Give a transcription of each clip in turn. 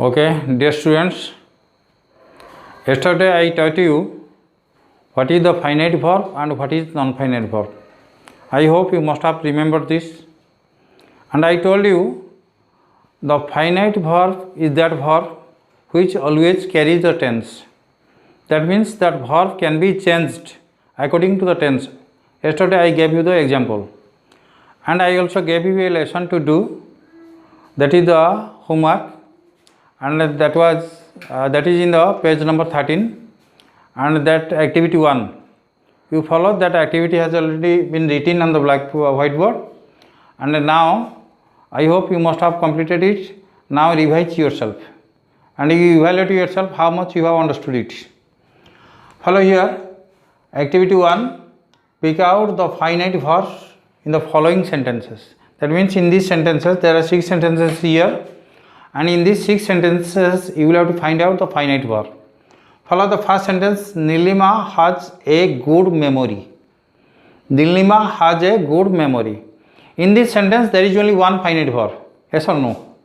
Okay, dear students, yesterday I taught you what is the finite verb and what is non-finite verb. I hope you must have remembered this. And I told you the finite verb is that verb which always carries the tense. That means that verb can be changed according to the tense. Yesterday I gave you the example. And I also gave you a lesson to do, that is the homework, and that is in the page number 13, and that activity 1. You follow that activity has already been written on the whiteboard, and now I hope you must have completed it. Now revise yourself and you evaluate yourself how much you have understood it. Follow here activity 1. Pick out the finite verbs in the following sentences. That means in these sentences there are 6 sentences here, and in these 6 sentences you will have to find out the finite verb. Follow the first sentence. Nilima has a good memory. Nilima has a good memory. In this sentence there is only one finite verb. Yes or no?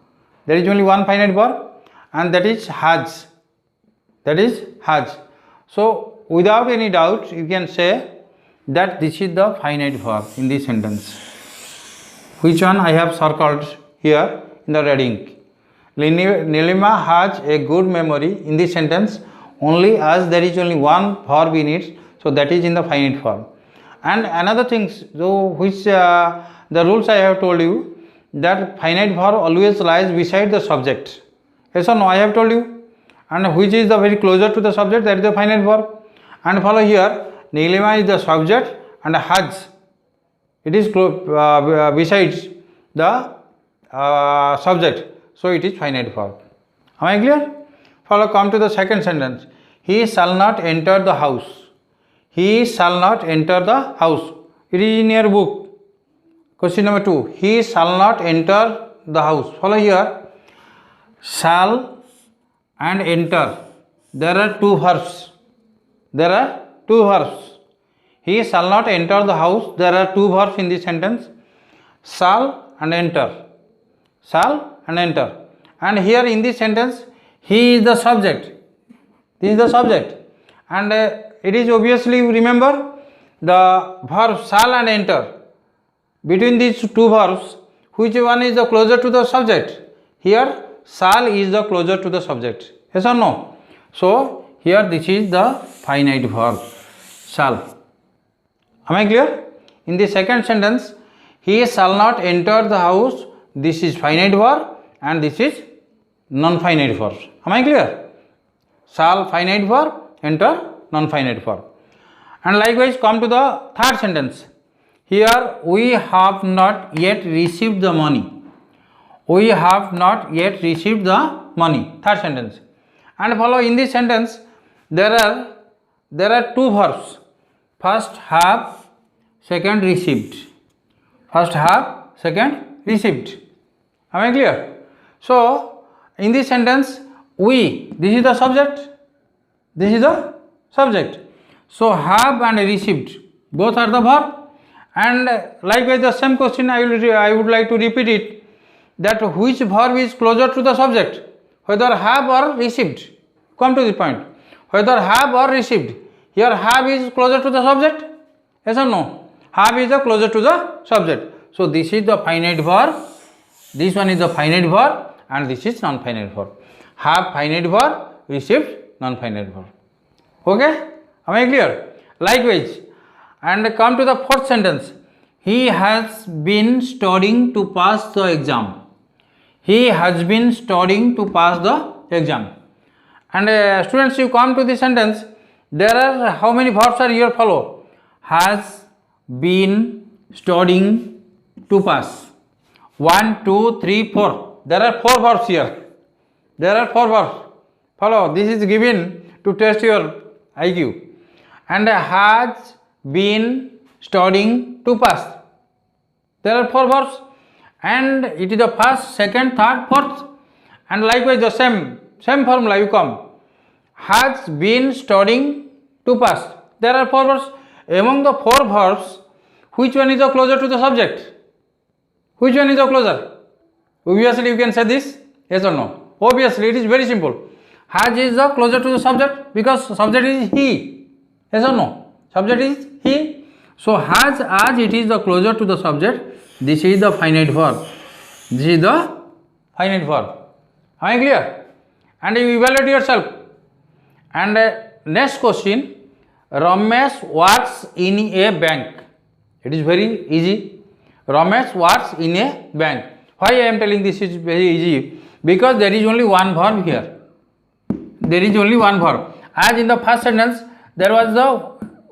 There is only one finite verb, and that is has. That is has. So without any doubt you can say that this is the finite verb in this sentence. Which one I have circled here in the red ink. Nilima has a good memory in this sentence only as there is only one verb in it, so that is in the finite form. And another thing, so which the rules I have told you, that finite verb always lies beside the subject. Yes or no? I have told you. And which is the very closer to the subject, that is the finite verb. And follow here, Nilima is the subject and has, it is besides the subject, so it is finite verb. Am I clear? Follow, come to the second sentence. He shall not enter the house. He shall not enter the house. It is in your book. Question number 2. He shall not enter the house. Follow here. Shall and enter. There are two verbs. There are two verbs. He shall not enter the house. There are two verbs in this sentence. Shall and enter. Shall and enter. And here in this sentence, he is the subject. This is the subject. And it is obviously, remember, the verb shall and enter. Between these two verbs, which one is the closer to the subject? Here, shall is the closer to the subject. Yes or no? So, here this is the finite verb. Shall. Am I clear? In the second sentence, he shall not enter the house. This is finite verb and this is non-finite verb. Am I clear? Shall finite verb, enter non-finite verb. And likewise come to the third sentence. Here we have not yet received the money. We have not yet received the money. Third sentence. And follow, in this sentence there are two verbs. First have, second received. First have, second received. Am I clear? So in this sentence, we, this is the subject, this is the subject. So have and received, both are the verb. And likewise the same question I would like to repeat it, that which verb is closer to the subject, whether have or received. Come to the point. Whether have or received. Here have is closer to the subject. Yes or no? Have is the closer to the subject. So this is the finite verb. This one is the finite verb and this is non-finite verb. Have finite verb, received non-finite verb. Okay? Am I clear? Likewise, and come to the fourth sentence. He has been studying to pass the exam. He has been studying to pass the exam. And students, you come to this sentence. There are how many verbs are here? Follow. Has been studying to pass. 1, 2, 3, 4. There are 4 verbs here. There are 4 verbs. Follow. This is given to test your IQ. And has been studying to pass. There are 4 verbs. And it is the first, second, third, fourth. And likewise the same formula you come. Has been studying to pass. There are 4 verbs. Among the 4 verbs, which one is the closer to the subject? Which one is the closer? Obviously you can say this. Yes or no? Obviously, it is very simple. Has is the closer to the subject because subject is he. Yes or no? Subject is he. So has, as it is the closer to the subject, this is the finite verb. This is the finite verb. Am I clear? And you evaluate yourself. And next question, Ramesh works in a bank. It is very easy. Ramesh works in a bank. Why I am telling this is very easy? Because there is only one verb here. There is only one verb. As in the first sentence, there was the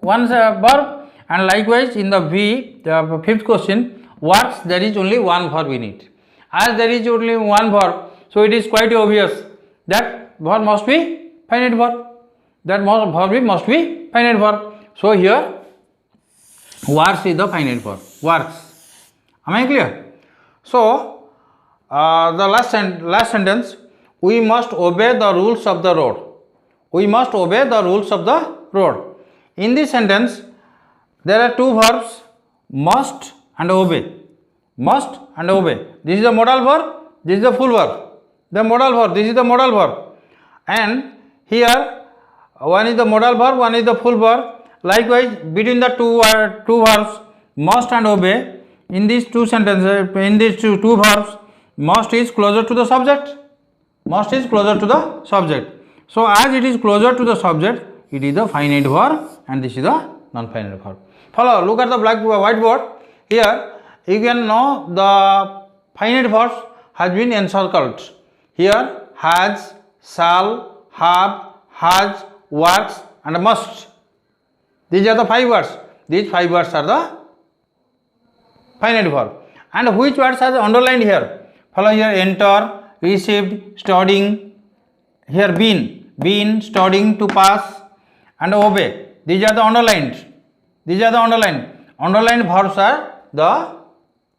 one verb, and likewise in the fifth question, works, there is only one verb in it. As there is only one verb, so it is quite obvious that verb must be finite verb. That verb must be finite verb. So here, works is the finite verb. Works. Am I clear? So the last sentence, we must obey the rules of the road. We must obey the rules of the road. In this sentence, there are two verbs, must and obey. Must and obey. This is the modal verb, this is the full verb. The modal verb, this is the modal verb. And here, one is the modal verb, one is the full verb. Likewise, between the two verbs, must and obey, in these two sentences, in these two verbs, must is closer to the subject. Must is closer to the subject. So as it is closer to the subject, it is the finite verb, and this is the non-finite verb. Follow, look at the whiteboard. Here you can know the finite verbs has been encircled. Here has, shall, have, has, works and must. These are the 5 words. These 5 words are the finite verb. And which words are underlined here? Follow here, enter, received, studying, here been, studying, to pass and obey. These are the underlined. These are the underlined. Underlined verbs are the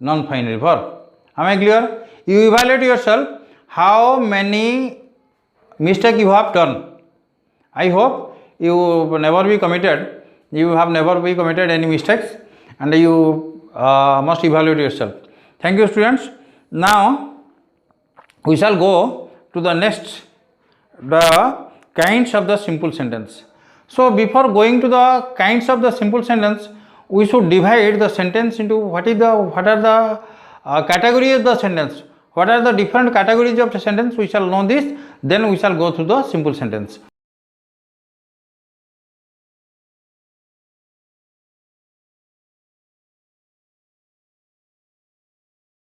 non-finite verb. Am I clear? You evaluate yourself how many mistakes you have done. I hope you never be committed. You have never be committed any mistakes, and you must evaluate yourself. Thank you, students. Now we shall go to the next, the kinds of the simple sentence. So before going to the kinds of the simple sentence, we should divide the sentence into what are the categories of the sentence. What are the different categories of the sentence? We shall know this. Then we shall go through the simple sentence.